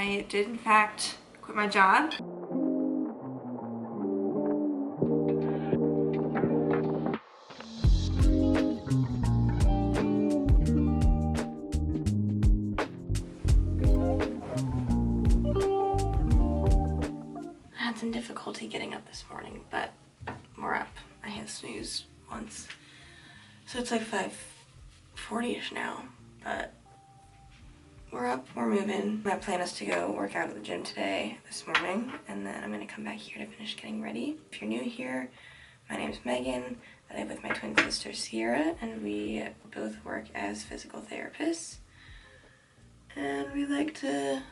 I did in fact quit my job. I had some difficulty getting up this morning, but we're up. I hit snooze once. So it's like 5:40ish now, but we're up, we're moving. My plan is to go work out at the gym today, this morning, and then I'm gonna come back here to finish getting ready. If you're new here, my name's Megan. I live with my twin sister, Ciera, and we both work as physical therapists. And we like to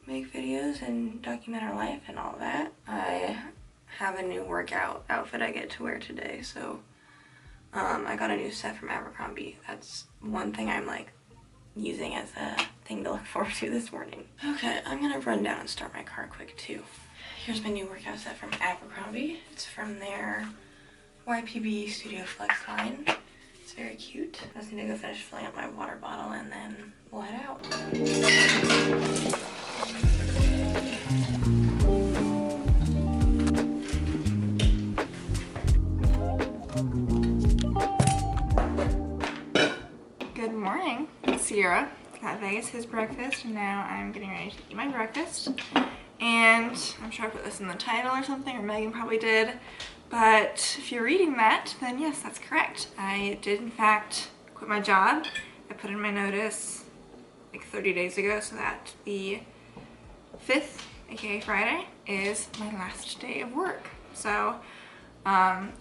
make videos and document our life and all that. I have a new workout outfit I get to wear today, so I got a new set from Abercrombie. That's one thing I'm like using as a thing to look forward to this morning. Okay, I'm gonna run down and start my car quick too. Here's my new workout set from Abercrombie. It's from their YPB Studio Flex line. It's very cute. I just need to go finish filling up my water bottle and then we'll head out. Good morning, it's Ciera. Got Vegas his breakfast and now I'm getting ready to eat my breakfast. And I'm sure I put this in the title or something, or Megan probably did. But if you're reading that, then yes, that's correct. I did in fact quit my job. I put in my notice like 30 days ago so that the 5th, aka Friday, is my last day of work. So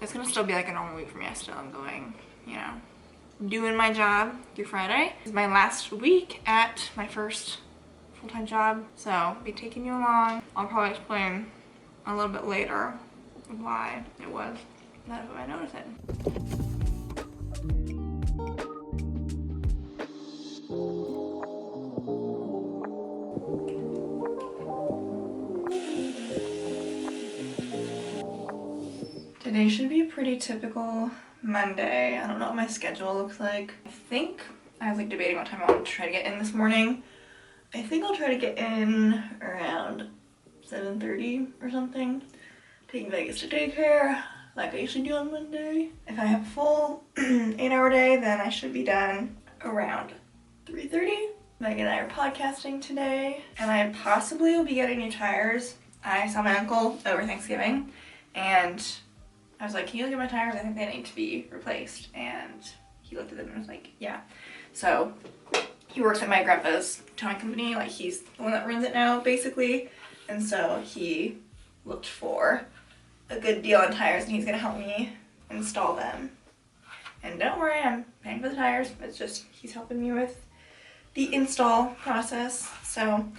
it's gonna still be like a normal week for me. I still am going, you know, doing my job through Friday. It's my last week at my first full-time job, so I'll be taking you along. I'll probably explain a little bit later why it was that I put my notice in. Today should be a pretty typical Monday. I don't know what my schedule looks like. I think I was like debating what time I wanted to try to get in this morning. I think I'll try to get in around 7:30 or something. Taking Vegas to daycare like I usually do on Monday. If I have a full 8-hour day, then I should be done around 3:30. Megan and I are podcasting today, and I possibly will be getting new tires. I saw my uncle over Thanksgiving, and I was like, can you look at my tires? I think they need to be replaced. And he looked at them and was like, yeah. So he works at my grandpa's towing company. Like, he's the one that runs it now, basically. And so he looked for a good deal on tires, and he's gonna help me install them. And don't worry, I'm paying for the tires. It's just he's helping me with the install process. So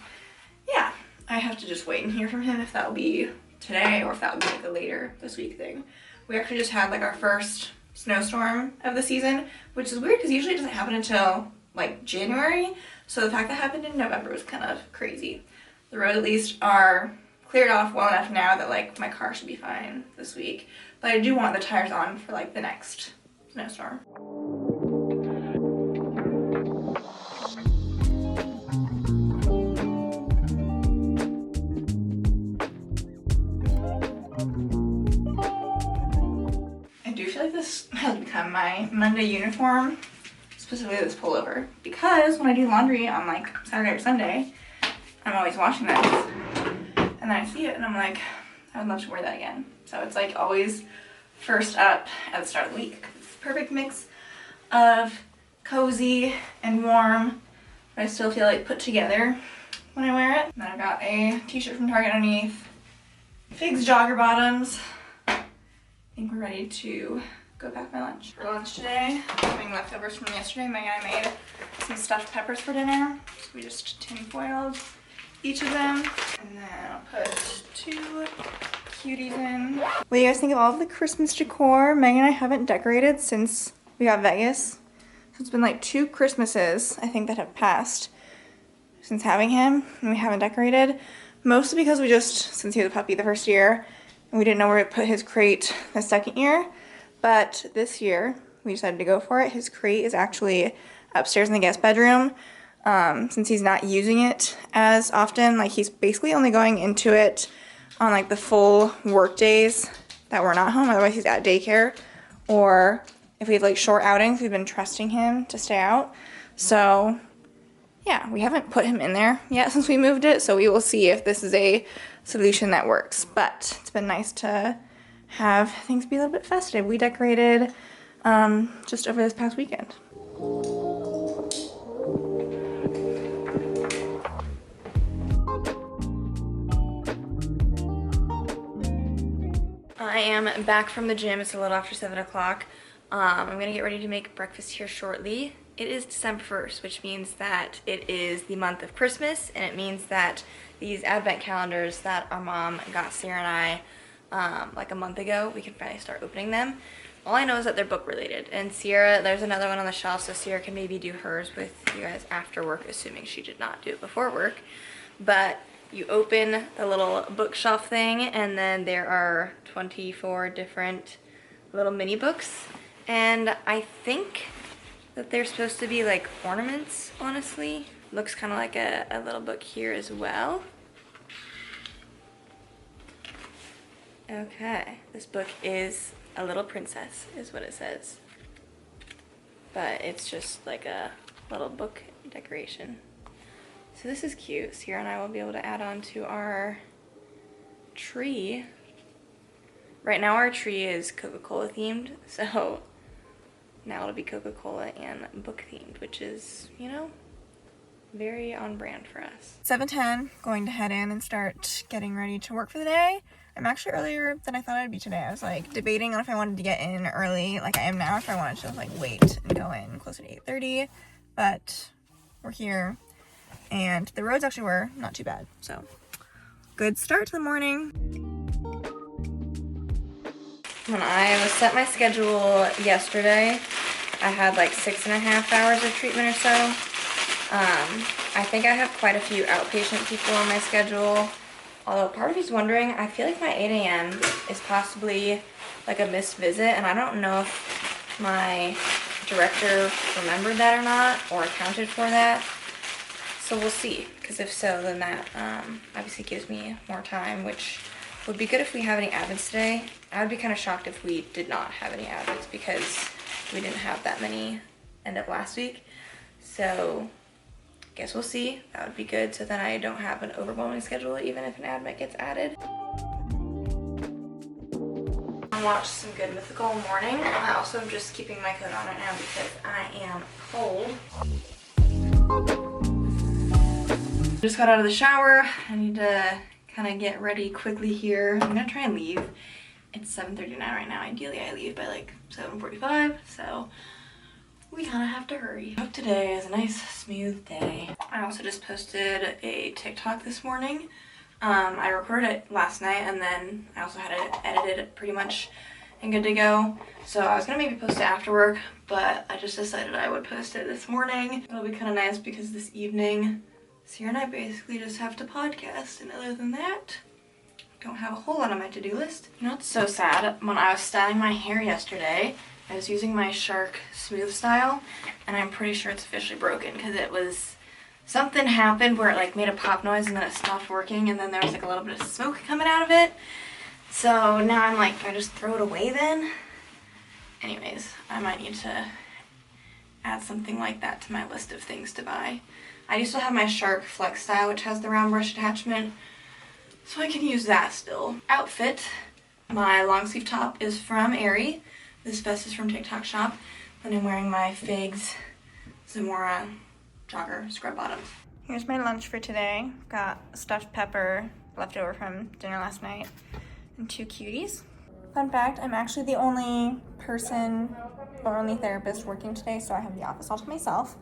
yeah, I have to just wait and hear from him if that will be today or if that will be like a later this week thing. We actually just had like our first snowstorm of the season, which is weird because usually it doesn't happen until like January. So the fact that happened in November was kind of crazy. The roads at least are cleared off well enough now that like my car should be fine this week. But I do want the tires on for like the next snowstorm. This has become my Monday uniform, specifically this pullover, because when I do laundry on like Saturday or Sunday, I'm always washing this, and then I see it and I'm like, I would love to wear that again. So it's like always first up at the start of the week. It's a perfect mix of cozy and warm, but I still feel like put together when I wear it. And then I've got a t-shirt from Target underneath, Figs jogger bottoms. I think we're ready to go pack my lunch. For lunch today, having leftovers from yesterday, Megan and I made some stuffed peppers for dinner. So we just tin foiled each of them. And then I'll put 2 cuties in. What do you guys think of all of the Christmas decor? Megan and I haven't decorated since we got Vegas. So it's been like 2 Christmases, I think, that have passed since having him, and we haven't decorated. Mostly because we just, since he was a puppy the first year, and we didn't know where to put his crate the second year. But this year, we decided to go for it. His crate is actually upstairs in the guest bedroom. since he's not using it as often. Like, he's basically only going into it on like the full work days that we're not home. Otherwise he's at daycare, or if we have like short outings, we've been trusting him to stay out. So yeah, we haven't put him in there yet since we moved it, so we will see if this is a solution that works. But it's been nice to have things be a little bit festive. We decorated just over this past weekend. I am back from the gym. It's a little after 7 o'clock. I'm gonna get ready to make breakfast here shortly. It is December 1st, which means that it is the month of Christmas, and it means that these advent calendars that our mom got Ciera and I like a month ago, we can finally start opening them. All I know is that they're book related, and Ciera, there's another one on the shelf, so Ciera can maybe do hers with you guys after work, assuming she did not do it before work. But you open the little bookshelf thing, and then there are 24 different little mini books, and I think that they're supposed to be like ornaments, honestly. Looks kind of like a little book here as well. Okay, this book is A Little Princess, is what it says. But it's just like a little book decoration. So this is cute. Ciera and I will be able to add on to our tree. Right now our tree is Coca-Cola themed, so now it'll be Coca-Cola and book themed, which is, you know, very on brand for us. 7:10, going to head in and start getting ready to work for the day. I'm actually earlier than I thought I'd be today. I was like debating on if I wanted to get in early like I am now, if I wanted to like wait and go in closer to 8:30, but we're here and the roads actually were not too bad. So good start to the morning. When I was set my schedule yesterday, I had like 6.5 hours of treatment or so. I think I have quite a few outpatient people on my schedule. Although part of me's wondering, I feel like my 8 a.m. is possibly like a missed visit, and I don't know if my director remembered that or not, or accounted for that. So we'll see, because if so, then that obviously gives me more time, which would be good if we have any admits today. I would be kind of shocked if we did not have any admits, because we didn't have that many end of last week. So guess we'll see. That would be good, so then I don't have an overwhelming schedule even if an admit gets added. I watched some good Mythical morning. I also am just keeping my coat on right now because I am cold. Just got out of the shower. I need to kind of get ready quickly here. I'm gonna try and leave. It's 7:39 right now. Ideally I leave by like 7:45, so we kind of have to hurry. I hope today is a nice smooth day. I also just posted a TikTok this morning. I recorded it last night, and then I also had it edited pretty much and good to go. So I was gonna maybe post it after work, but I just decided I would post it this morning. It'll be kind of nice because this evening Ciera and I basically just have to podcast, and other than that, don't have a whole lot on my to-do list. You know, it's so sad. When I was styling my hair yesterday, I was using my Shark Smooth Style, and I'm pretty sure it's officially broken because it was, something happened where it like made a pop noise and then it stopped working, and then there was like a little bit of smoke coming out of it. So now I'm like, do I just throw it away then? Anyways, I might need to add something like that to my list of things to buy. I do still have my Shark Flex Style, which has the round brush attachment, so I can use that still. Outfit, my long sleeve top is from Aerie. This vest is from TikTok Shop. Then I'm wearing my Figs Zamora jogger scrub bottoms. Here's my lunch for today. Got stuffed pepper left over from dinner last night and 2 cuties. Fun fact, I'm actually the only person or only therapist working today, so I have the office all to myself.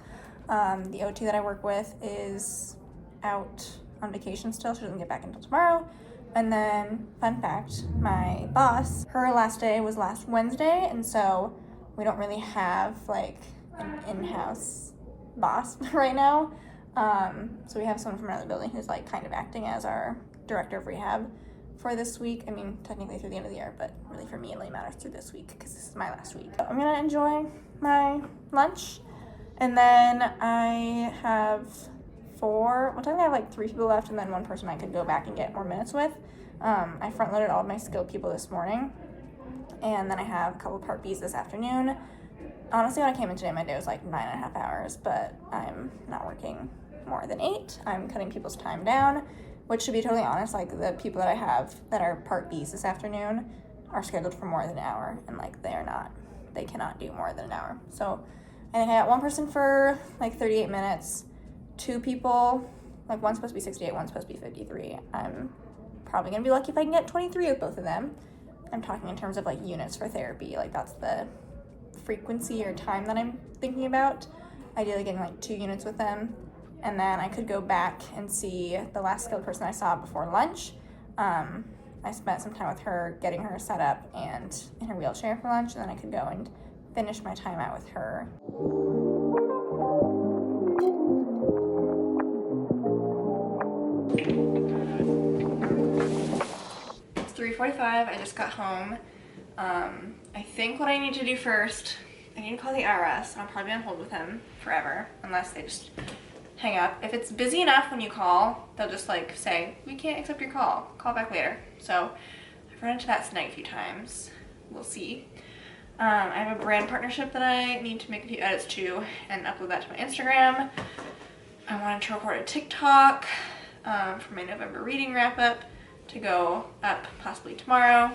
The OT that I work with is out on vacation still. She doesn't get back until tomorrow. And then, fun fact, my boss, her last day was last Wednesday, and so we don't really have like an in-house boss right now. So we have someone from another building who's like kind of acting as our director of rehab for this week. I mean, technically through the end of the year, but really for me it only matters through this week because this is my last week. So I'm gonna enjoy my lunch And then I have technically I have like 3 people left, and then 1 person I could go back and get more minutes with. I front loaded all of my skilled people this morning, and then I have a couple Part Bs this afternoon. Honestly, when I came in today, my day was like 9.5 hours, but I'm not working more than 8. I'm cutting people's time down, which, to be totally honest, like the people that I have that are Part Bs this afternoon are scheduled for more than an hour, and like they cannot do more than an hour. So I think I got 1 person for like 38 minutes, 2 people, like one's supposed to be 68, one's supposed to be 53. I'm probably gonna be lucky if I can get 23 with both of them. I'm talking in terms of like units for therapy, like that's the frequency or time that I'm thinking about. Ideally getting like 2 units with them, and then I could go back and see the last skilled person I saw before lunch. I spent some time with her getting her set up and in her wheelchair for lunch, and then I could go and finish my time out with her. It's 3:45. I just got home. I think what I need to do first, I need to call the IRS. I'll probably be on hold with him forever unless they just hang up. If it's busy enough when you call, they'll just like say, we can't accept your call back later. So I've run into that snag a few times. We'll see. I have a brand partnership that I need to make a few edits to and upload that to my Instagram. I wanted to record a TikTok for my November reading wrap up to go up possibly tomorrow.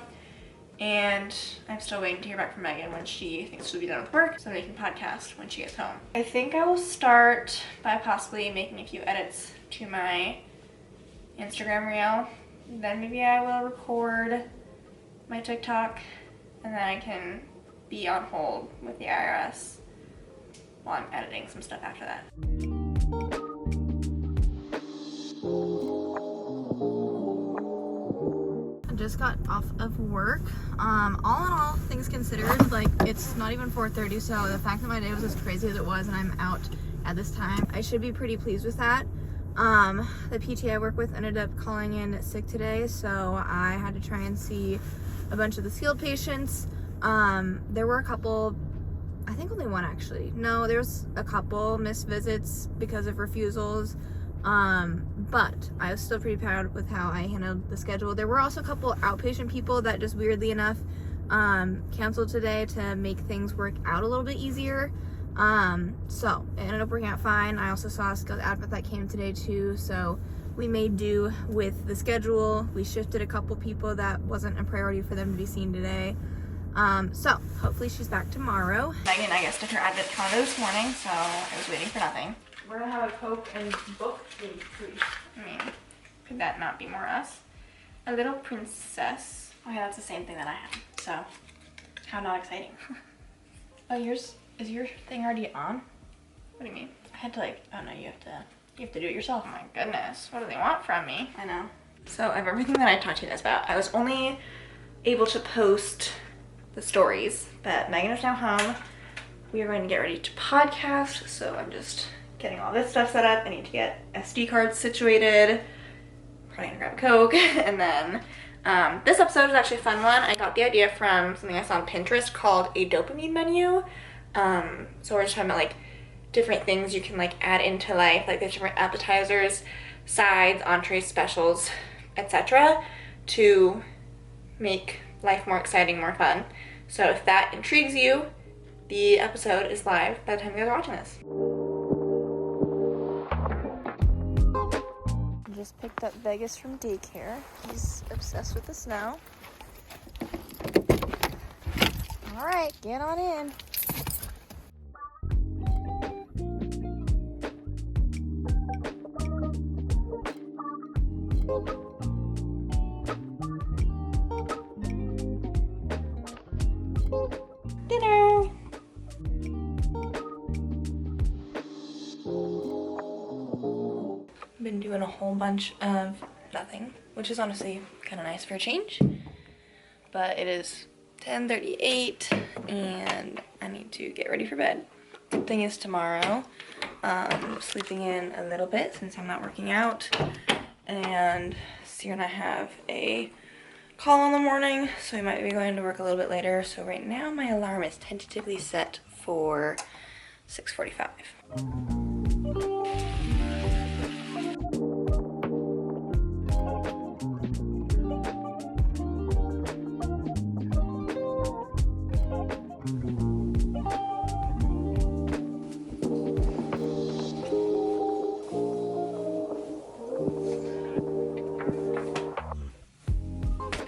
And I'm still waiting to hear back from Megan when she thinks she'll be done with work, so we can podcast when she gets home. I think I will start by possibly making a few edits to my Instagram reel. Then maybe I will record my TikTok, and then I can be on hold with the IRS while I'm editing some stuff after that. Just got off of work. All in all, things considered, like it's not even 4:30, so the fact that my day was as crazy as it was and I'm out at this time, I should be pretty pleased with that. The PT I work with ended up calling in sick today, so I had to try and see a bunch of the skilled patients. There were a couple, I think only one actually. No, there was a couple missed visits because of refusals. But I was still pretty proud with how I handled the schedule. There were also a couple outpatient people that just weirdly enough canceled today to make things work out a little bit easier. So it ended up working out fine. I also saw a skilled advocate that came today too, so we made do with the schedule. We shifted a couple people that wasn't a priority for them to be seen today. So hopefully she's back tomorrow. Megan, I guess, did her advent calendar this morning, so I was waiting for nothing. We're gonna have a Coke and book, please. I mean, could that not be more us? A little princess. Oh yeah, that's the same thing that I have. So, how not exciting. Oh, is your thing already on? What do you mean? I had to like, oh no, you have to do it yourself. Oh my goodness, what do they want from me? I know. So I have everything that I talked to you guys about. I was only able to post the stories, but Megan is now home. We are going to get ready to podcast, so I'm just getting all this stuff set up. I need to get SD cards situated. Probably gonna grab a Coke. And then this episode is actually a fun one. I got the idea from something I saw on Pinterest called a dopamine menu. So we're just talking about like different things you can like add into life, like there's different appetizers, sides, entrees, specials, etc. to make life more exciting, more fun. So if that intrigues you, the episode is live by the time you guys are watching this. Just picked up Vegas from daycare. He's obsessed with the snow. All right, get on in. Dinner. Been doing a whole bunch of nothing, which is honestly kind of nice for a change, but it is 10:38 and I need to get ready for bed. Good thing is tomorrow I'm sleeping in a little bit since I'm not working out, and Ciera and I have a call in the morning, so we might be going to work a little bit later. So right now my alarm is tentatively set for 6:45.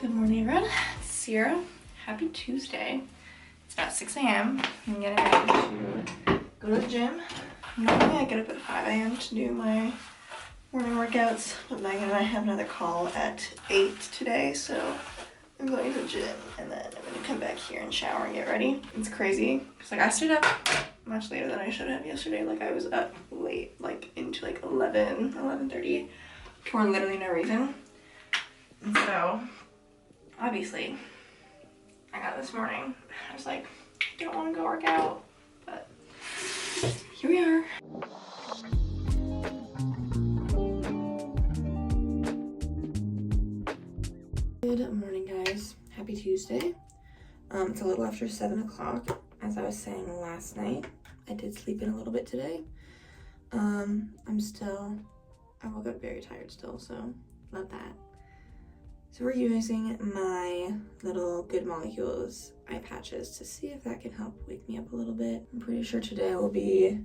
Good morning, everyone. It's Ciera. Happy Tuesday. It's about 6 a.m. I'm getting ready to go to the gym. Normally I get up at 5 a.m. to do my morning workouts, but Megan and I have another call at 8 today, so I'm going to the gym and then I'm gonna come back here and shower and get ready. It's crazy, because like I stayed up much later than I should have yesterday. Like I was up late, like into like 11:30 for literally no reason. And so obviously I got this morning. I was like, I don't want to go work out, but here we are. Good morning, guys. Happy Tuesday. It's a little after 7 o'clock. As I was saying last night, I did sleep in a little bit today. I woke up very tired still, so love that. So we're using my little Good Molecules eye patches to see if that can help wake me up a little bit. I'm pretty sure today will be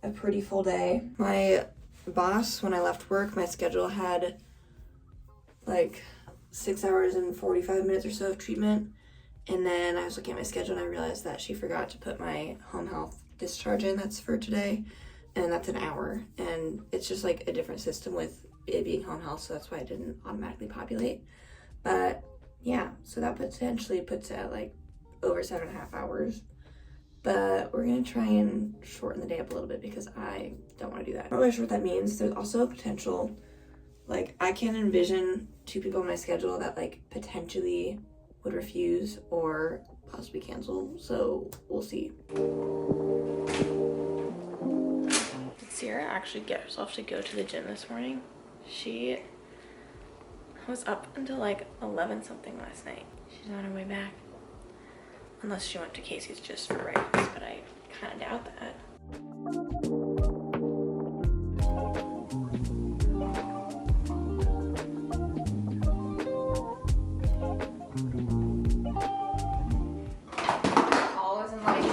a pretty full day. My boss, when I left work, my schedule had like 6 hours and 45 minutes or so of treatment. And then I was looking at my schedule and I realized that she forgot to put my home health discharge in. That's for today. And that's an hour. And it's just like a different system with it being home health, so that's why it didn't automatically populate. But yeah, so that potentially puts it at like over 7.5 hours. But we're gonna try and shorten the day up a little bit because I don't want to do that. I'm not really sure what that means. There's also a potential, like I can envision 2 people on my schedule that like potentially would refuse or possibly cancel, so we'll see. Did Ciera actually get herself to go to the gym this morning? She was up until like 11 something last night. She's on her way back. Unless she went to Casey's just for breakfast, but I kind of doubt that. Call is in like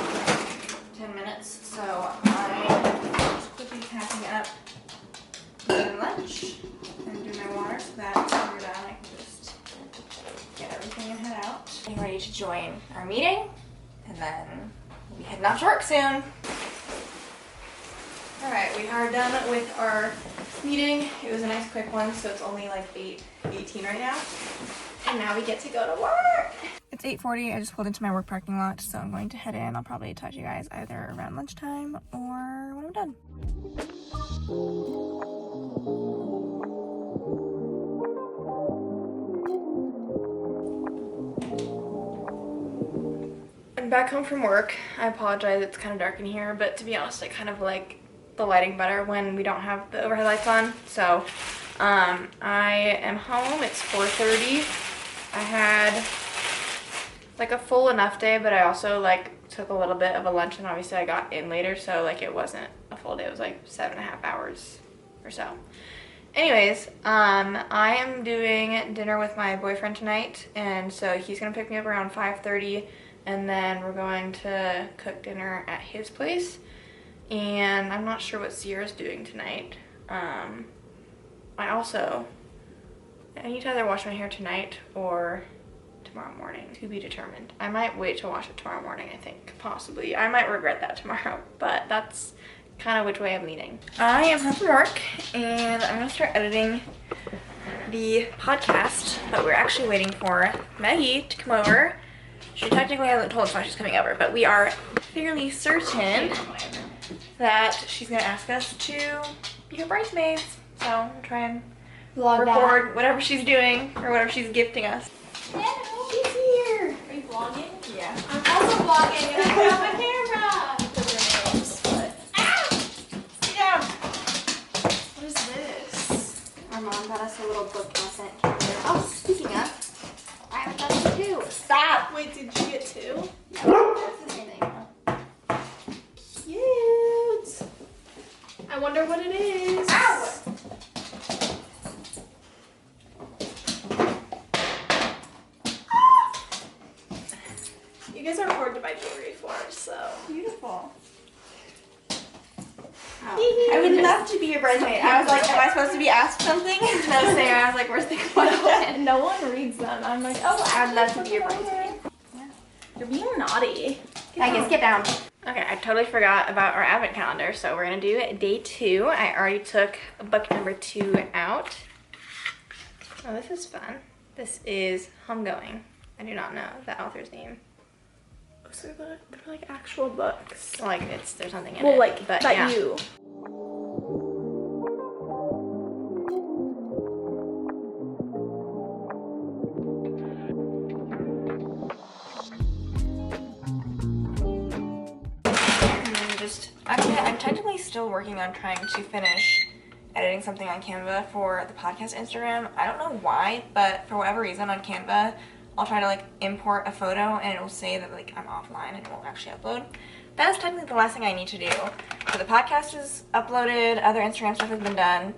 10 minutes, so I'm just quickly packing up my lunch and do my water so that when we're done I can just get everything and head out. Getting ready to join our meeting and then we'll be heading off to work soon. Alright, we are done with our meeting. It was a nice quick one, so it's only like 8:18 right now. And now we get to go to work. It's 8:40. I just pulled into my work parking lot, so I'm going to head in. I'll probably talk to you guys either around lunchtime or when I'm done. I'm back home from work. I apologize, it's kind of dark in here, but to be honest, I kind of like the lighting better when we don't have the overhead lights on. So I am home. It's 4:30. I had like a full enough day, but I also like took a little bit of a lunch, and obviously I got in later, so like it wasn't a full day. It was like 7.5 hours or so. Anyways, I am doing dinner with my boyfriend tonight, and so he's gonna pick me up around 5:30, and then we're going to cook dinner at his place. And I'm not sure what Ciera's doing tonight. I need to either wash my hair tonight or tomorrow morning, to be determined. I might wait to wash it tomorrow morning, I think, possibly. I might regret that tomorrow, but that's kind of which way I'm leaning. I am home from work and I'm gonna start editing the podcast, but we're actually waiting for Maggie to come over. She technically hasn't told us why she's coming over, but we are fairly certain that she's gonna ask us to be her bridesmaids. So I'm trying to record whatever she's doing or whatever she's gifting us. Hello. She's here. Are you vlogging? Yeah. I'm also vlogging and I have a camera. Ow! Sit down. What is this? Our mom got us a little book present. Oh, speaking of, I have done two. Stop. Wait, did you get 2? No, that's the same thing. Yay. wonder what it is. Ow! You guys are hard to buy jewelry for, so. Beautiful. Oh. I would love to be your bridesmaid. I was like, am I supposed to be asked something? No, Sarah. I was like, where's the question? No one reads them. I'm like, oh, I would love to be your bridesmaid. You're being naughty. Get down. Okay, I totally forgot about our advent calendar, so we're gonna do day 2. I already took book number 2 out. Oh, this is fun. This is Homegoing. I do not know the author's name. So they're like actual books. Like there's something in it. Well, like but that yeah. you. Actually, I'm technically still working on trying to finish editing something on Canva for the podcast Instagram. I don't know why, but for whatever reason on Canva, I'll try to like import a photo and it will say that like I'm offline and it won't actually upload. That is technically the last thing I need to do. So the podcast is uploaded, other Instagram stuff has been done,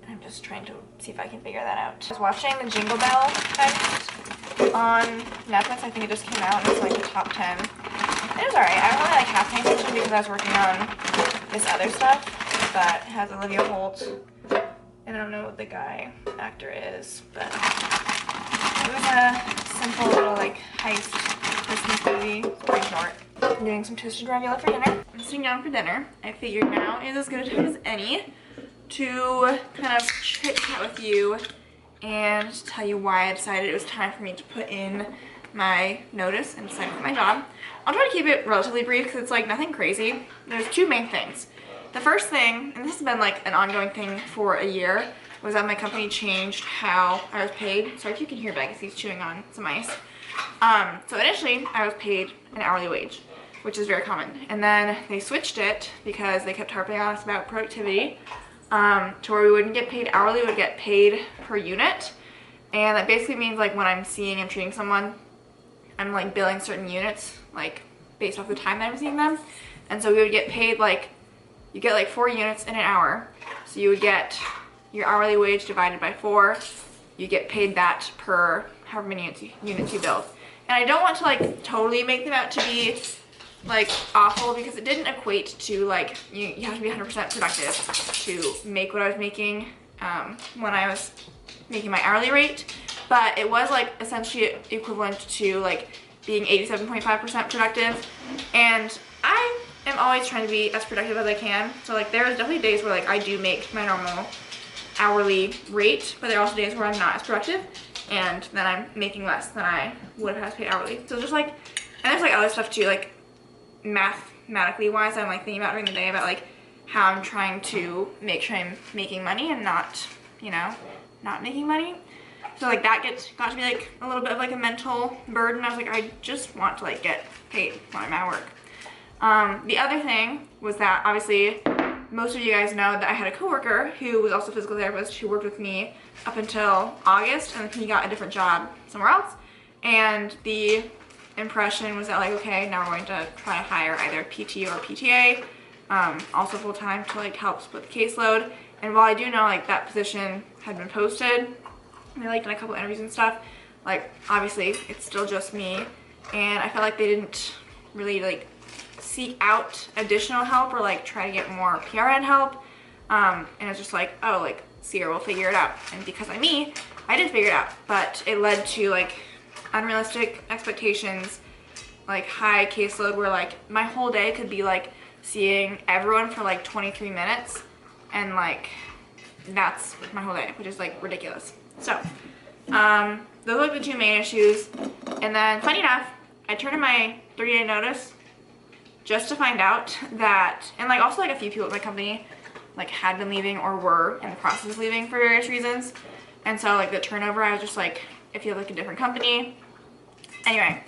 and I'm just trying to see if I can figure that out. I was watching the Jingle Bell Fest on Netflix. I think it just came out and it's like the top 10. It was alright. I don't really like half paying attention because I was working on this other stuff that has Olivia Holt, and I don't know what the guy actor is, but it was a simple little like heist Christmas movie. It's pretty short. I'm doing some toasted ravioli for dinner. I'm sitting down for dinner. I figured now is as good a time as any to kind of chit chat with you and tell you why I decided it was time for me to put in my notice and sign up for my job. I'll try to keep it relatively brief because it's like nothing crazy. There's 2 main things. The first thing, and this has been like an ongoing thing for a year, was that my company changed how I was paid. Sorry if you can hear Vegas, he's chewing on some ice. So initially I was paid an hourly wage, which is very common. And then they switched it because they kept harping on us about productivity, to where we wouldn't get paid hourly, we would get paid per unit. And that basically means like when I'm seeing and treating someone, I'm like billing certain units like based off the time that I'm seeing them. And so we would get paid like, you get like 4 units in an hour. So you would get your hourly wage divided by 4. You get paid that per however many units you build. And I don't want to like totally make them out to be like awful because it didn't equate to like, you have to be 100% productive to make what I was making when I was making my hourly rate. But it was like essentially equivalent to like being 87.5% productive. And I am always trying to be as productive as I can. So like there's definitely days where like I do make my normal hourly rate, but there are also days where I'm not as productive and then I'm making less than I would have had to pay hourly. So just like, and there's like other stuff too, like mathematically wise, I'm like thinking about during the day about like how I'm trying to make sure I'm making money and not, you know, not making money. So like that got to be like a little bit of like a mental burden. I was like, I just want to like get paid when I'm at work. The other thing was that obviously most of you guys know that I had a coworker who was also a physical therapist who worked with me up until August, and then he got a different job somewhere else. And the impression was that like, okay, now we're going to try to hire either PT or PTA, also full time to like help split the caseload. And while I do know like that position had been posted, they like done a couple interviews and stuff, like obviously it's still just me, and I felt like they didn't really like seek out additional help or like try to get more PRN help, and it's just like, oh, like Ciera will figure it out. And because I'm me, I did figure it out, but it led to like unrealistic expectations, like high caseload where like my whole day could be like seeing everyone for like 23 minutes, and like that's my whole day, which is like ridiculous. So those are like the 2 main issues. And then funny enough, I turned in my 30-day notice just to find out that, and like also like a few people at my company like had been leaving or were in the process of leaving for various reasons. And so like the turnover, I was just like, if you have like a different company. Anyway,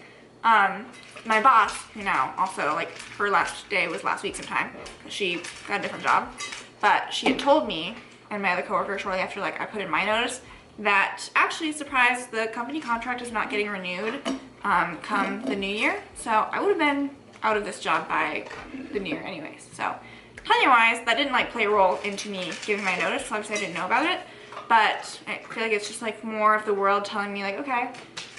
my boss, who now also like her last day was last week sometime, she got a different job, but she had told me and my other coworker shortly after like I put in my notice that actually, surprise, the company contract is not getting renewed come the new year. So I would have been out of this job by the new year anyways. So timing-wise, that didn't like play a role into me giving my notice, so obviously I didn't know about it. But I feel like it's just like more of the world telling me like, okay,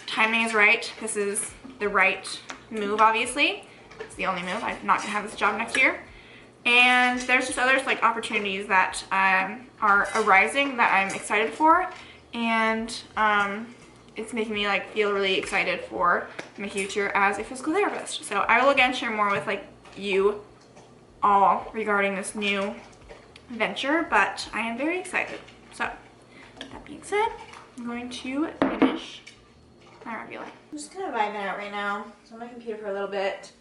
timing is right. This is the right move, obviously. It's the only move. I'm not gonna have this job next year. And there's just other like opportunities that are arising that I'm excited for. And it's making me like feel really excited for my future as a physical therapist. So I will again share more with like you all regarding this new venture, but I am very excited. So that being said, I'm going to finish my ravioli. I'm just kind of vibing out right now. So on my computer for a little bit.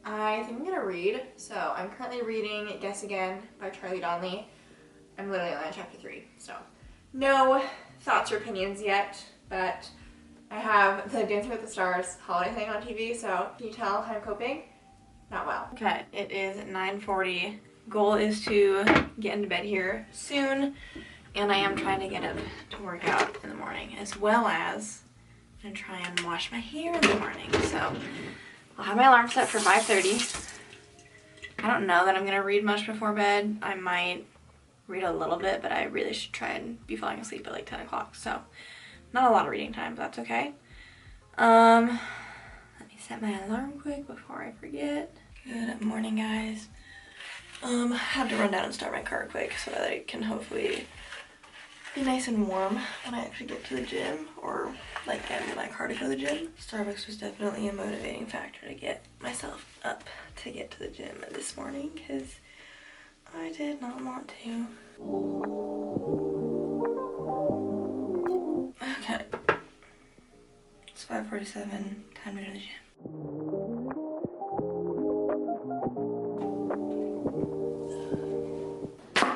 I think I'm gonna read. So I'm currently reading Guess Again by Charlie Donnelly. I'm literally only on chapter 3, so no thoughts or opinions yet, but I have the Dancing with the Stars holiday thing on TV, so can you tell how I'm coping? Not well. Okay, it is 9:40. Goal is to get into bed here soon, and I am trying to get up to work out in the morning, as well as I'm gonna try and wash my hair in the morning. So I'll have my alarm set for 5:30. I don't know that I'm gonna read much before bed. I might read a little bit, but I really should try and be falling asleep at like 10 o'clock. So not a lot of reading time, but that's okay. Let me set my alarm quick before I forget. Good morning, guys. I have to run down and start my car quick so that I can hopefully be nice and warm when I actually get to the gym, or like get into my car to go to the gym. Starbucks was definitely a motivating factor to get myself up to get to the gym this morning, because I did not want to. Okay. It's 5:47, time to go to the gym.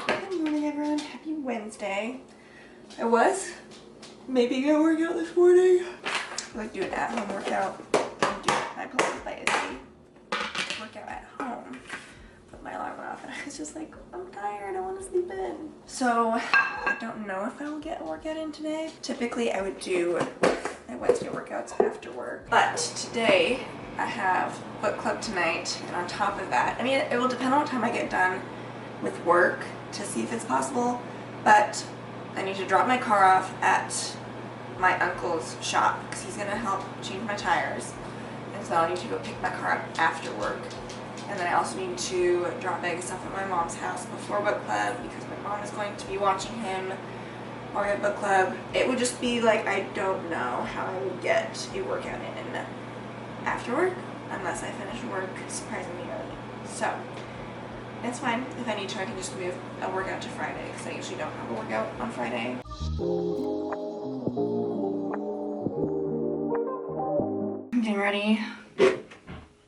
Good morning, everyone. Happy Wednesday. I was maybe gonna work out this morning. Like do an at-home workout and do my Pilates by Izzy workout at home. But my alarm went off and I was just like, I'm tired, I want to sleep in. So I don't know if I will get a workout in today. Typically I would do my Wednesday workouts after work. But today I have book club tonight, and on top of that, I mean, it will depend on what time I get done with work to see if it's possible, but I need to drop my car off at my uncle's shop because he's gonna help change my tires, and so I need to go pick my car up after work. And then I also need to drop bag stuff at my mom's house before book club because my mom is going to be watching him while we have book club. It would just be like, I don't know how I would get a workout in after work unless I finish work surprisingly early. So it's fine. If I need to, I can just move a workout to Friday because I usually don't have a workout on Friday. I'm getting ready.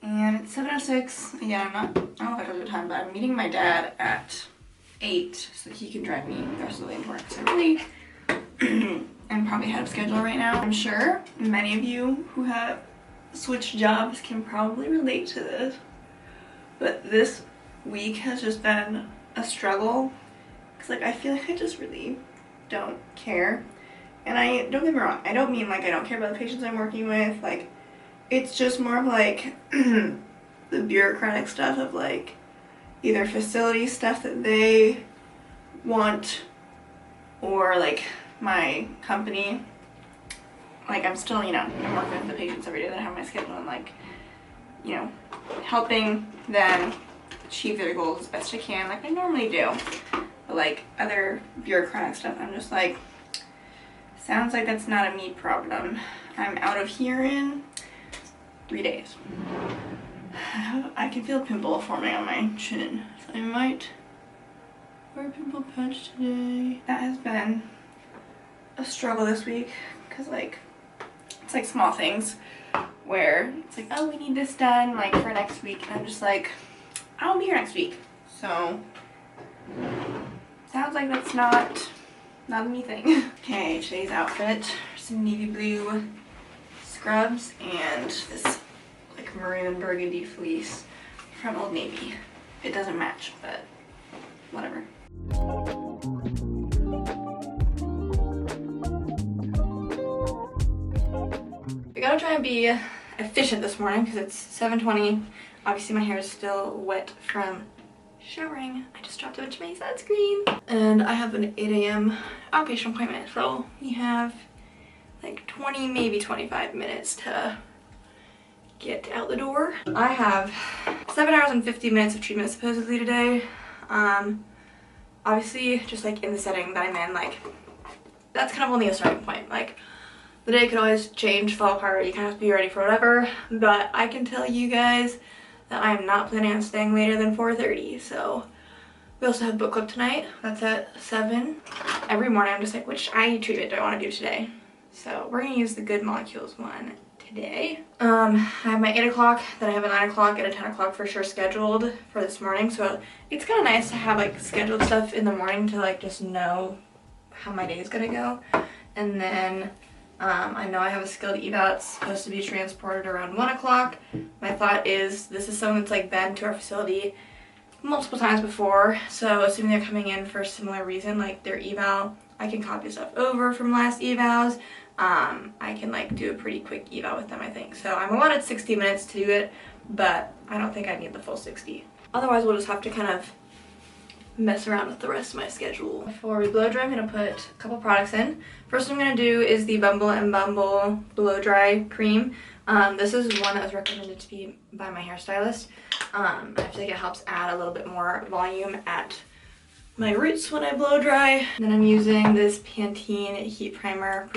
And it's 7:06. Again, I don't know if I told you the time, but I'm meeting my dad at 8 so that he can drive me the rest of the way to work. So I'm really I'm probably ahead of schedule right now. I'm sure many of you who have switched jobs can probably relate to this, but this week has just been a struggle because like I feel like I just really don't care. And I don't get me wrong, I don't mean like I don't care about the patients I'm working with, like it's just more of like the bureaucratic stuff of like either facility stuff that they want or like my company. Like I'm still, you know, I'm working with the patients every day that I have my schedule and like, you know, helping them achieve their goals as best I can like I normally do. But like other bureaucratic stuff, I'm just like, sounds like that's not a me problem. I'm out of here in 3 days. I can feel a pimple forming on my chin, so I might wear a pimple patch today. That has been a struggle this week because like it's like small things where it's like, oh, we need this done like for next week, and I'm just like, I won't be here next week. So sounds like that's not a me thing. Okay, today's outfit, some navy blue scrubs and this like maroon burgundy fleece from Old Navy. It doesn't match, but whatever. I gotta try and be efficient this morning because it's 7:20. Obviously my hair is still wet from showering. I just dropped a bunch of my sunscreen. And I have an 8 a.m. outpatient appointment, so we have like 20, maybe 25 minutes to get out the door. I have 7 hours and 50 minutes of treatment supposedly today. Obviously, just like in the setting that I'm in, like that's kind of only a starting point. Like the day could always change, fall apart, you kind of have to be ready for whatever. But I can tell you guys that I am not planning on staying later than 4:30. So we also have book club tonight. That's at 7. Every morning I'm just like, which eye treatment do I want to do today? So we're gonna use the Good Molecules one today. I have my 8 o'clock, then I have a 9 o'clock and a 10 o'clock for sure scheduled for this morning. So it's kind of nice to have like scheduled stuff in the morning to like just know how my day is gonna go. And then I know I have a skilled eval that's supposed to be transported around 1 o'clock. My thought is this is someone that's like been to our facility multiple times before, so assuming they're coming in for a similar reason, like their eval, I can copy stuff over from last evals. I can like do a pretty quick eval with them, I think. So I'm allotted 60 minutes to do it, but I don't think I need the full 60. Otherwise, we'll just have to kind of mess around with the rest of my schedule. Before we blow dry, I'm gonna put a couple products in. First I'm gonna do is the Bumble and Bumble blow dry cream. This is one that was recommended to me by my hairstylist. I feel like it helps add a little bit more volume at my roots when I blow dry. And then I'm using this Pantene Heat Primer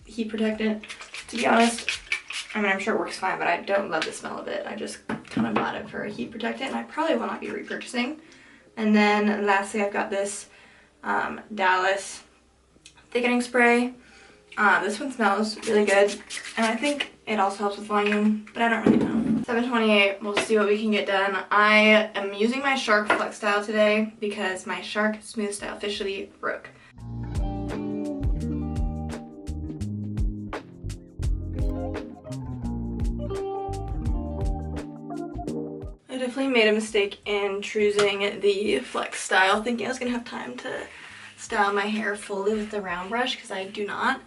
Heat Protectant. To be honest, I mean, I'm sure it works fine, but I don't love the smell of it. I just kind of bought it for a heat protectant, and I probably will not be repurchasing. And then lastly, I've got this Dallas thickening spray. This one smells really good, and I think it also helps with volume, but I don't really know. 7:28, we'll see what we can get done. I am using my Shark Flex Style today because my Shark Smooth Style officially broke. I definitely made a mistake in choosing the Flex Style, thinking I was gonna have time to style my hair fully with the round brush, because I do not.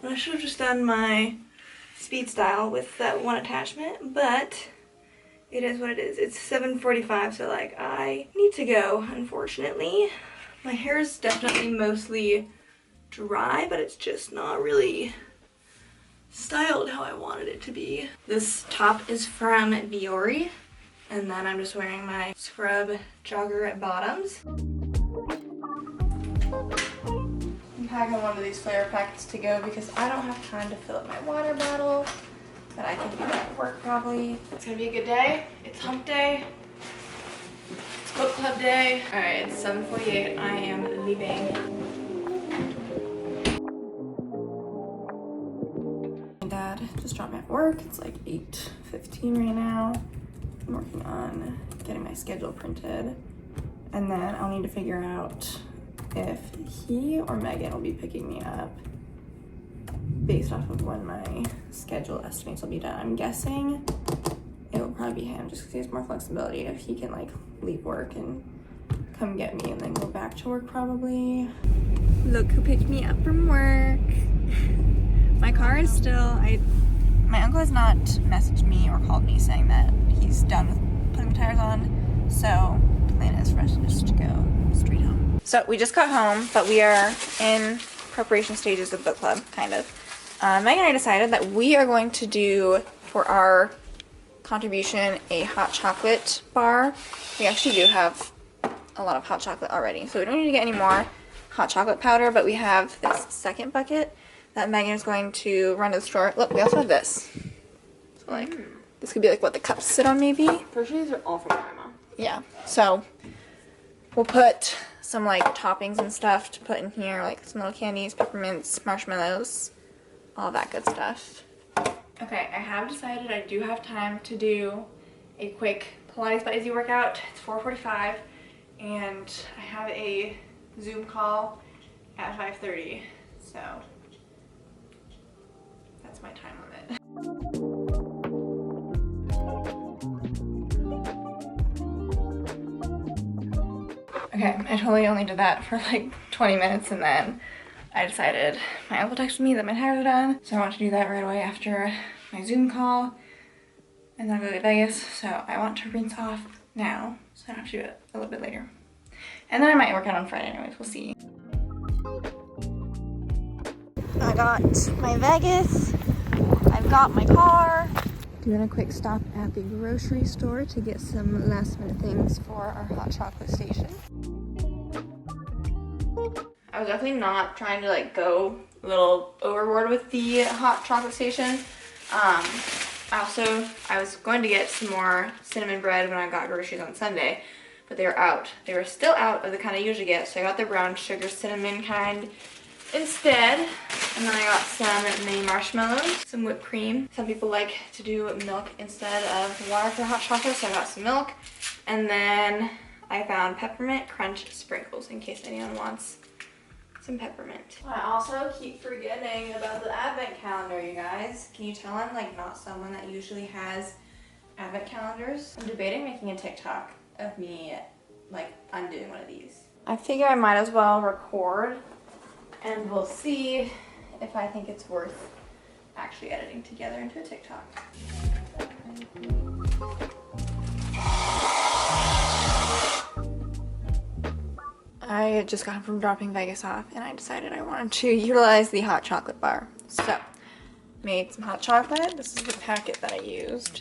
And I should have just done my speed style with that one attachment, but it is what it is. It's 7:45, so like I need to go, unfortunately. My hair is definitely mostly dry, but it's just not really styled how I wanted it to be. This top is from Viore, and then I'm just wearing my scrub jogger bottoms. I'm packing one of these flare packets to go because I don't have time to fill up my water bottle, but I can do that at work probably. It's gonna be a good day. It's hump day. It's book club day. All right, it's 7:48. I am leaving. My dad just dropped me at work. It's like 8:15 right now. I'm working on getting my schedule printed, and then I'll need to figure out if he or Megan will be picking me up based off of when my schedule estimates will be done. I'm guessing it will probably be him, just because he has more flexibility if he can like leave work and come get me and then go back to work probably. Look who picked me up from work. My car is still, my uncle has not messaged me or called me saying that he's done with putting the tires on, so the plan is for us just to go straight home. So we just got home, but we are in preparation stages of book club, kind of. Megan and I decided that we are going to do, for our contribution, a hot chocolate bar. We actually do have a lot of hot chocolate already, so we don't need to get any more hot chocolate powder, but we have this second bucket that Megan is going to run to the store. Look, we also have this. So like, this could be like what the cups sit on maybe. Pretty sure these are all from Grandma. Yeah, so we'll put some like toppings and stuff to put in here, like some little candies, peppermints, marshmallows, all that good stuff. Okay, I have decided I do have time to do a quick Pilates by Izzy workout. It's 4:45 and I have a Zoom call at 5:30, so that's my time limit. Okay, I totally only did that for like 20 minutes and then I decided, my uncle texted me that my tires are done, so I want to do that right away after my Zoom call and then I'll go to Vegas, so I want to rinse off now So I have to do it a little bit later. And then I might work out on Friday anyways, we'll see. I got my Vegas, I've got my car. Doing a quick stop at the grocery store to get some last minute things for our hot chocolate station. I was definitely not trying to like go a little overboard with the hot chocolate station. I was going to get some more cinnamon bread when I got groceries on Sunday, but they were out. They were still out of the kind I usually get, so I got the brown sugar cinnamon kind instead. And then I got some mini marshmallows, some whipped cream. Some people like to do milk instead of water for hot chocolate, so I got some milk. And then I found peppermint crunch sprinkles in case anyone wants some peppermint. I also keep forgetting about the advent calendar, you guys. Can you tell I'm like not someone that usually has advent calendars? I'm debating making a TikTok of me like undoing one of these. I figure I might as well record and we'll see if I think it's worth actually editing together into a TikTok. I just got home from dropping Vegas off and I decided I wanted to utilize the hot chocolate bar. So, made some hot chocolate. This is the packet that I used.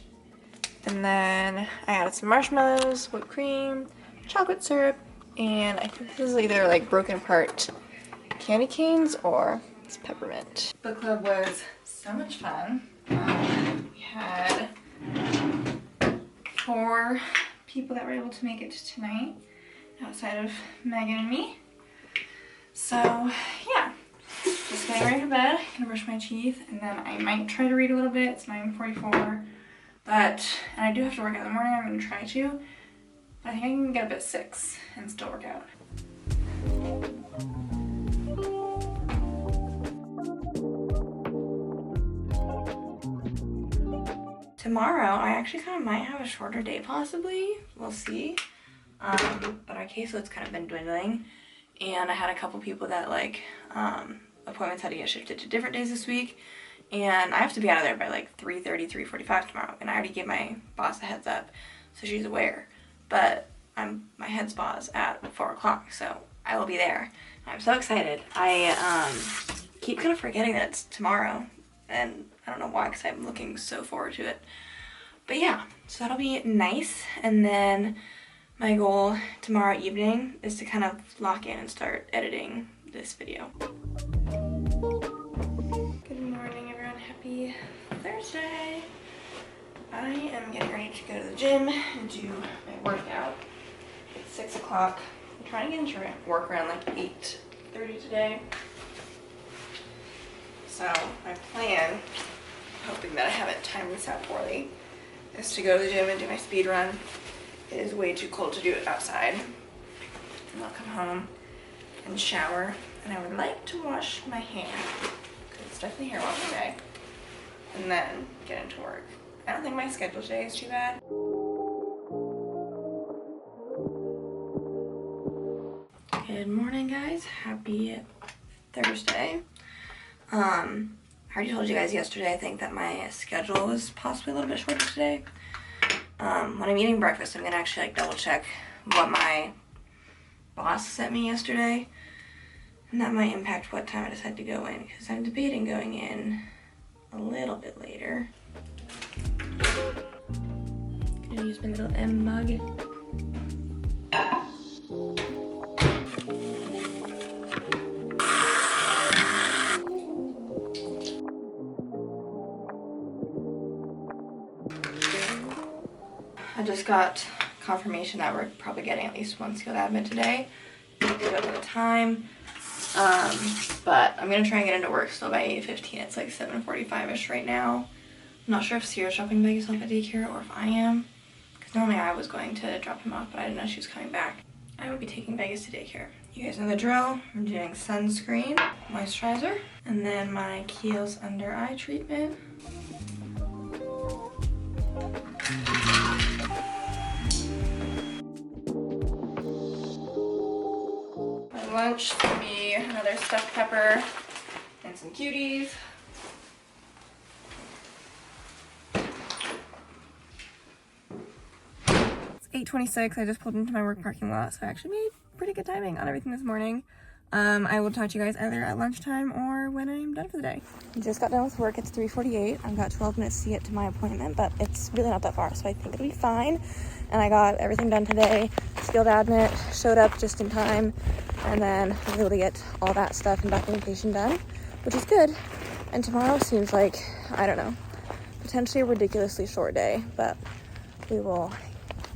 And then I added some marshmallows, whipped cream, chocolate syrup, and I think this is either like broken apart candy canes or it's peppermint. Book club was so much fun. We had 4 people that were able to make it tonight, outside of Megan and me. So yeah, just getting ready for bed, gonna brush my teeth, and then I might try to read a little bit. It's 9:44, and I do have to work out in the morning. I'm gonna try to, but I think I can get up at 6 and still work out. Tomorrow, I actually kind of might have a shorter day possibly. We'll see. But our caseload's kind of been dwindling, and I had a couple people that like appointments had to get shifted to different days this week, and I have to be out of there by like 3:30, 3:45 tomorrow, and I already gave my boss a heads up, so she's aware. But my head spa's at 4 o'clock, so I will be there. I'm so excited. I keep kind of forgetting that it's tomorrow, and I don't know why, because I'm looking so forward to it. But yeah, so that'll be nice. And then my goal tomorrow evening is to kind of lock in and start editing this video. Good morning, everyone. Happy Thursday. I am getting ready to go to the gym and do my workout. It's 6 o'clock. I'm trying to get into work around like 8:30 today. So my plan, hoping that I haven't timed this out poorly, is to go to the gym and do my speed run. It is way too cold to do it outside. And I'll come home and shower. And I would like to wash my hair, because it's definitely hair washing day. And then get into work. I don't think my schedule today is too bad. Good morning, guys. Happy Thursday. I already told you guys yesterday, I think that my schedule was possibly a little bit shorter today. When I'm eating breakfast, I'm gonna actually like double check what my boss sent me yesterday, and that might impact what time I decide to go in, because I'm debating going in a little bit later. Gonna use my little M mug. I just got confirmation that we're probably getting at least one skilled admin today. I don't know the time, but I'm gonna try and get into work still by 8:15. It's like 7:45ish right now. I'm not sure if Ciera's dropping Vegas off at daycare or if I am, because normally I was going to drop him off, but I didn't know she was coming back. I will be taking Vegas to daycare. You guys know the drill. I'm doing sunscreen, moisturizer, and then my Kiehl's under eye treatment. Lunch will be another stuffed pepper and some cuties. It's 8:26. I just pulled into my work parking lot, so I actually made pretty good timing on everything this morning. I will talk to you guys either at lunchtime or when I'm done for the day. I just got done with work. It's 3:48. I've got 12 minutes to get to my appointment, but it's really not that far, so I think it'll be fine. And I got everything done today. Skilled admit showed up just in time, and then I was able to get all that stuff and documentation done, which is good. And tomorrow seems like, I don't know, potentially a ridiculously short day, but we will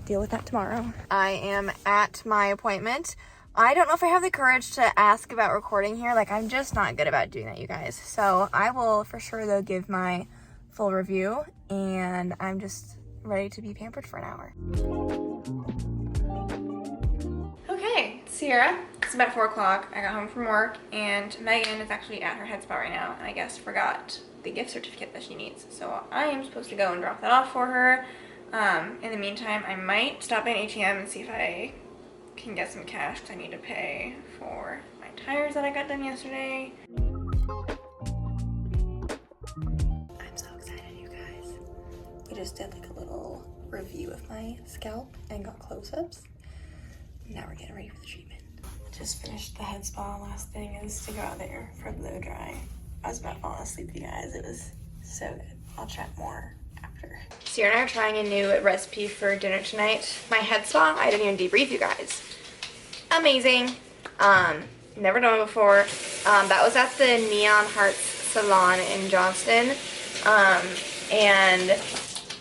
deal with that tomorrow. I am at my appointment. I don't know if I have the courage to ask about recording here. Like, I'm just not good about doing that, you guys. So I will for sure, though, give my full review, and I'm just ready to be pampered for an hour. Okay, Ciera. It's about 4 o'clock. I got home from work, and Megan is actually at her head spa right now, and I guess forgot the gift certificate that she needs. So I am supposed to go and drop that off for her. In the meantime, I might stop by an ATM and see if I can get some cash because I need to pay for my tires that I got done yesterday. I'm so excited, you guys. We just did like a little review of my scalp and got close-ups. Now we're getting ready for the treatment. Just finished the head spa. Last thing is to go out there for blow dry. I was about to fall asleep, you guys. It was so good. I'll chat more after. Ciera and I are trying a new recipe for dinner tonight. My head spa, I didn't even debrief, you guys. Amazing. Never done it before. That was at the Neon Hearts Salon in Johnston. And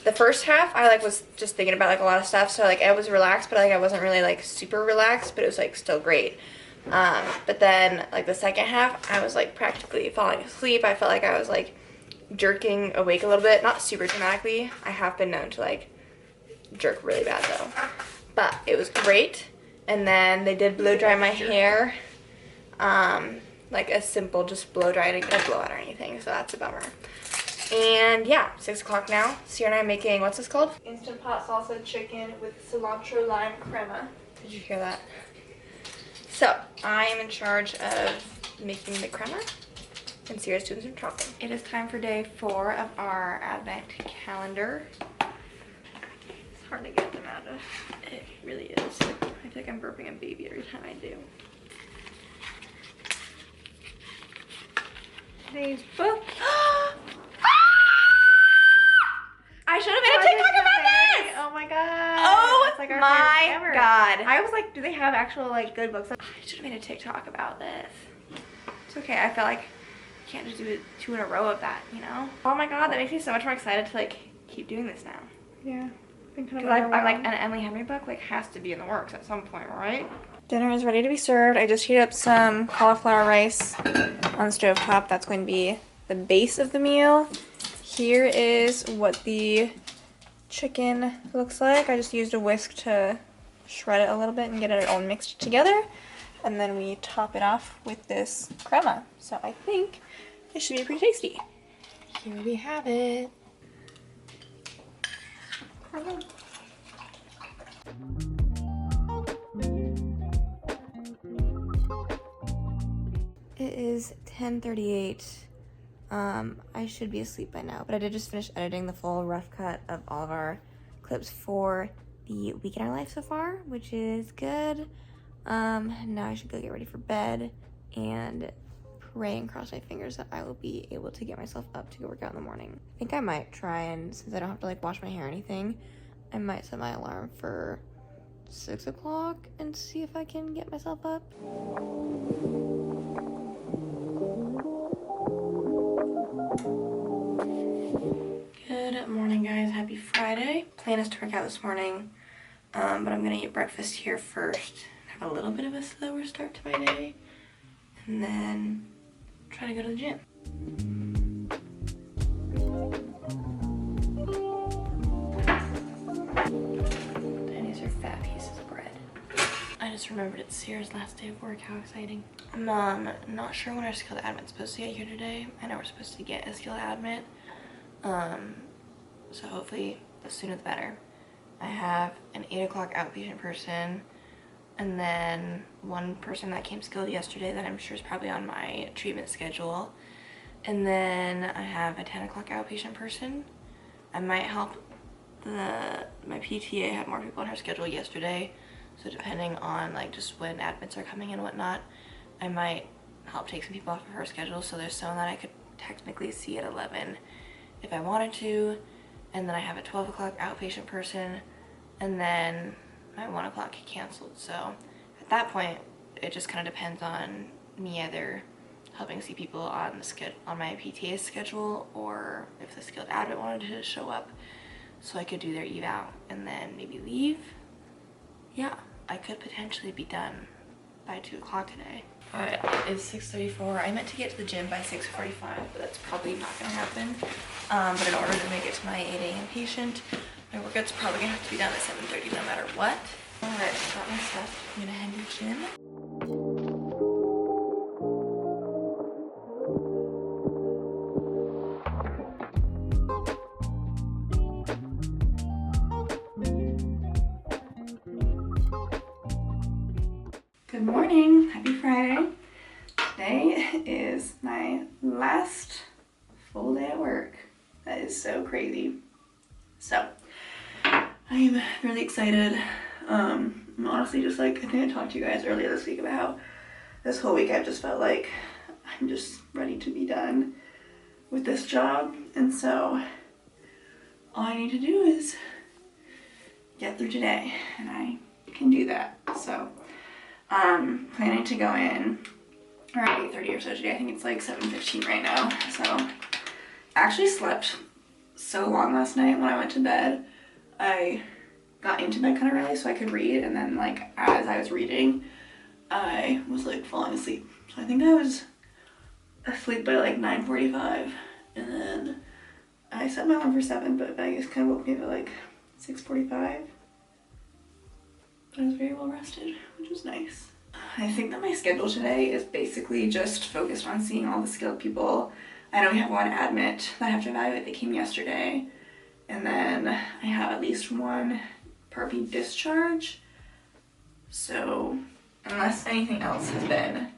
the first half, I like was just thinking about like a lot of stuff. So like I was relaxed, but like I wasn't really like super relaxed, but it was like still great. But then like the second half, I was like practically falling asleep. I felt like I was like jerking awake a little bit, not super dramatically. I have been known to like jerk really bad though, but it was great. And then they did blow dry my hair, like a simple just blow dry. I didn't get a blowout or anything, so that's a bummer. And yeah, 6 o'clock now. Ciera and I are making, what's this called? Instant pot salsa chicken with cilantro lime crema. Did you hear that? So I am in charge of making the crema, and Ciera's doing some chopping. It is time for day 4 of our advent calendar. It's hard to get them out of. It really is. I feel like I'm burping a baby every time I do. Today's book. I should have made a TikTok about this! Oh my god. Oh it's like my god. I was like, do they have actual like good books? I should have made a TikTok about this. It's okay, I felt like I can't just do 2 in a row of that, you know? Oh my god, that makes me so much more excited to like keep doing this now. Yeah. Because I'm like, an Emily Henry book like has to be in the works at some point, right? Dinner is ready to be served. I just heated up some cauliflower rice on the stovetop. That's going to be the base of the meal. Here is what the chicken looks like. I just used a whisk to shred it a little bit and get it all mixed together. And then we top it off with this crema. So I think it should be pretty tasty. Here we have it. It is 10:38. I should be asleep by now, but I did just finish editing the full rough cut of all of our clips for the week in our life so far, which is good. Now I should go get ready for bed and pray and cross my fingers that I will be able to get myself up to go work out in the morning. I think I might try and, since I don't have to like wash my hair or anything, I might set my alarm for 6 o'clock and see if I can get myself up. Good morning, guys. Happy Friday. Plan is to work out this morning, but I'm gonna eat breakfast here first. Have a little bit of a slower start to my day, and then try to go to the gym. And these are fat pieces of bread. I just remembered it's Ciera's last day of work. How exciting. I'm not sure when our skilled admit's supposed to get here today. I know we're supposed to get a skilled admit. So hopefully the sooner the better. I have an 8 o'clock outpatient person, and then one person that came skilled yesterday that I'm sure is probably on my treatment schedule. And then I have a 10 o'clock outpatient person. I might help my PTA had more people on her schedule yesterday, so depending on like just when admits are coming and whatnot, I might help take some people off of her schedule. So there's someone that I could technically see at 11 if I wanted to, and then I have a 12 o'clock outpatient person, and then my 1 o'clock canceled. So at that point, it just kind of depends on me either helping see people on my PTA schedule, or if the skilled advocate wanted to show up so I could do their eval and then maybe leave. Yeah, I could potentially be done by 2 o'clock today. Alright, it's 6:34. I meant to get to the gym by 6:45, but that's probably not gonna happen. But in order to make it to my 8 a.m. patient, my workout's probably gonna have to be done at 7:30 no matter what. Alright, got my stuff. I'm gonna head to the gym. Good morning, happy Friday. Today is my last full day at work. That is so crazy. So, I am really excited. I'm honestly just like, I think I talked to you guys earlier this week about how this whole week I've just felt like I'm just ready to be done with this job. And so, all I need to do is get through today, and I can do that. So, planning to go in around 8:30 or so today. I think it's like 7:15 right now. So I actually slept so long last night when I went to bed. I got into bed kind of early so I could read, and then like as I was reading, I was like falling asleep. So I think I was asleep by like 9:45, and then I set my alarm for 7, but I just kind of woke me up at like 6:45. But I was very well rested, which was nice. I think that my schedule today is basically just focused on seeing all the skilled people. I know we have one admit that I have to evaluate that came yesterday, and then I have at least one perpy discharge. So unless anything else has been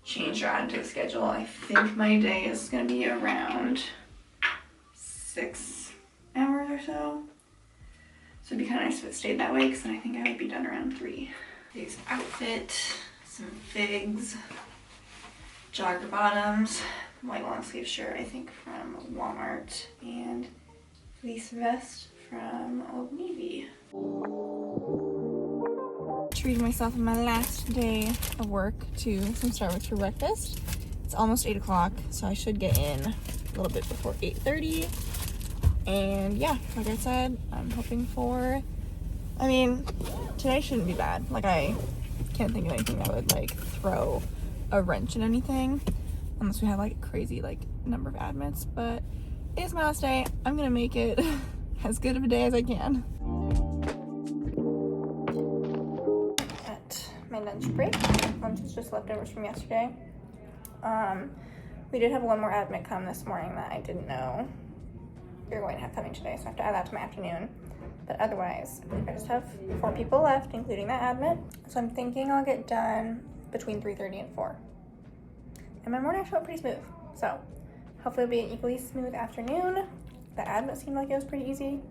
changed or added to the schedule, I think my day is gonna be around 6 hours or so. So it'd be kind of nice if it stayed that way, because then I think I would be done around 3. Today's outfit, some figs, jogger bottoms, white long sleeve shirt I think from Walmart, and fleece vest from Old Navy. Treated myself on my last day of work to some Starbucks for breakfast. It's almost 8 o'clock, so I should get in a little bit before 8:30. And yeah, like I said, I'm hoping for, I mean, today shouldn't be bad. Like, I can't think of anything that would like throw a wrench in anything, unless we have like a crazy like number of admits. But it's my last day. I'm gonna make it as good of a day as I can. At my lunch break, lunch is just leftovers from yesterday. We did have one more admit come this morning that I didn't know we were going to have coming today, so I have to add that to my afternoon. But otherwise, I believe I just have 4 people left, including that admit. So I'm thinking I'll get done between 3:30 and 4. And my morning actually went pretty smooth. So hopefully it'll be an equally smooth afternoon. The admit seemed like it was pretty easy.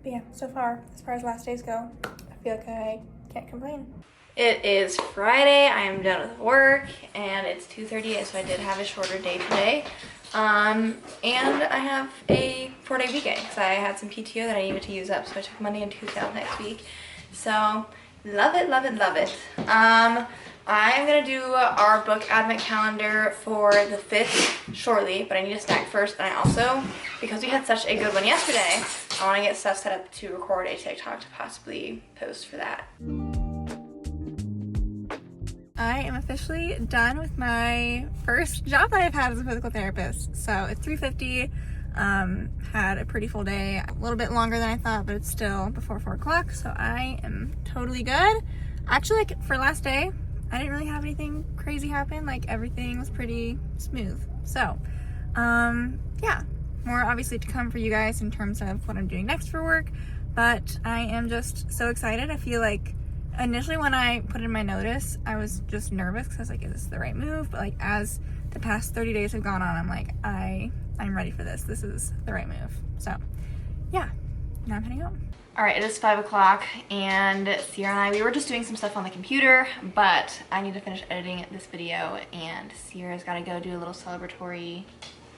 But yeah, so far, as far as last days go, I feel like I can't complain. It is Friday, I am done with work, and it's 2:38, so I did have a shorter day today. And I have a 4-day weekend because I had some PTO that I needed to use up, so I took Monday and Tuesday off next week. So love it, love it, love it. I'm gonna do our book advent calendar for the 5th shortly, but I need a snack first, and I also, because we had such a good one yesterday, I want to get stuff set up to record a TikTok to possibly post for that. I am officially done with my first job that I've had as a physical therapist. So it's 3:50, had a pretty full day, a little bit longer than I thought, but it's still before 4 o'clock, so I am totally good. Actually, like, for last day, I didn't really have anything crazy happen. Like, everything was pretty smooth. So, yeah, more obviously to come for you guys in terms of what I'm doing next for work, but I am just so excited. I feel like initially when I put in my notice, I was just nervous because I was like, is this the right move? But like, as the past 30 days have gone on, I'm like, I'm ready for this. This is the right move. So yeah, now I'm heading out. All right, it is 5 o'clock, and Ciera and I, we were just doing some stuff on the computer, but I need to finish editing this video, and Ciera's got to go do a little celebratory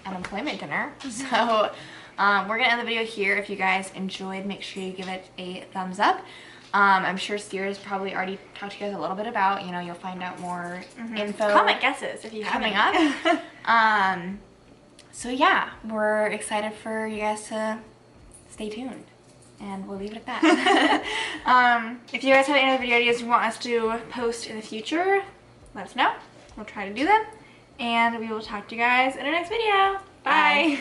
unemployment dinner. So we're gonna end the video here. If you guys enjoyed, make sure you give it a thumbs up. I'm sure Ciera's probably already talked to you guys a little bit about, you know, you'll find out more info. Comment guesses if you coming haven't. up. So yeah, we're excited for you guys to stay tuned. And we'll leave it at that. If you guys have any other video ideas you want us to post in the future, let us know. We'll try to do them. And we will talk to you guys in our next video. Bye.